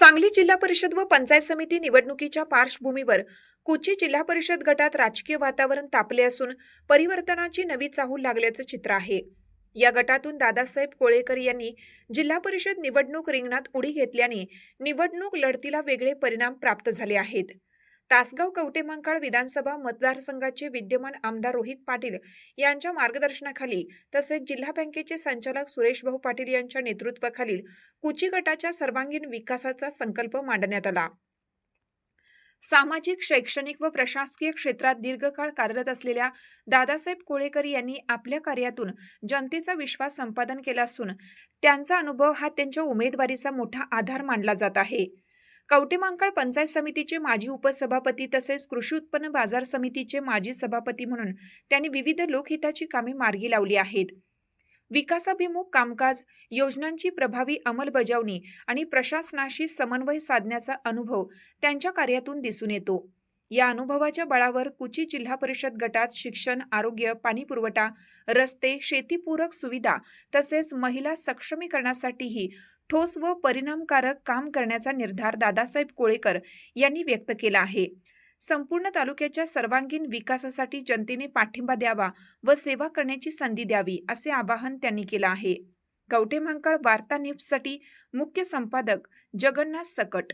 सांगली जिल्हा परिषद व पंचायत समिती निवडणुकीच्या पार्श्वभूमीवर कुची जिल्हा परिषद गटात राजकीय वातावरण तापले असून परिवर्तनाची नवी चाहूल लागल्याचं चित्र आहे। या गटातून दादासाहेब कोळेकर यांनी जिल्हा परिषद निवडणूक रिंगणात उडी घेतल्याने निवडणूक लढतीला वेगळे परिणाम प्राप्त झाले आहेत। तासगाव कवटेमहांकाळ विधानसभा मतदारसंघाचे विद्यमान आमदार रोहित पाटील यांच्या मार्गदर्शनाखाली तसेच जिल्हा बँकेचे संचालक सुरेश भाऊ पाटील यांच्या नेतृत्वाखालील कुची गटाच्या सर्वांगीण विकासाचा संकल्प मांडण्यात आला। सामाजिक, शैक्षणिक व प्रशासकीय क्षेत्रात दीर्घकाळ कार्यरत असलेल्या दादासाहेब कोळेकर यांनी आपल्या कार्यातून जनतेचा विश्वास संपादन केला असून त्यांचा अनुभव हा त्यांच्या उमेदवारीचा मोठा आधार मानला जात आहे। कवटेमहांकाळ पंचायत समितीचे माजी उपसभापती तसेच कृषी उत्पन्न बाजार समितीचे माजी सभापती म्हणून त्यांनी विविध लोकहिताची कामे मार्गी लावली आहेत। विकासाभिमुख कामकाज, योजनांची प्रभावी अंमलबजावणी आणि प्रशासनाशी समन्वय साधण्याचा अनुभव त्यांच्या कार्यातून दिसून येतो। या अनुभवाच्या बळावर कुची जिल्हा परिषद गटात शिक्षण, आरोग्य, पाणीपुरवठा, रस्ते, शेतीपूरक सुविधा तसेच महिला सक्षमीकरणासाठीही ठोस व परिणामकारक काम करण्याचा निर्धार दादासाहेब कोळेकर यांनी व्यक्त केला आहे। संपूर्ण तालुक्याच्या सर्वांगीण विकासासाठी जनतेने पाठिंबा द्यावा व सेवा करण्याची संधी द्यावी असे आवाहन त्यांनी केले आहे। कवटेमहांकाळ वार्ता न्यूजसाठी मुख्य संपादक जगन्नाथ सकट।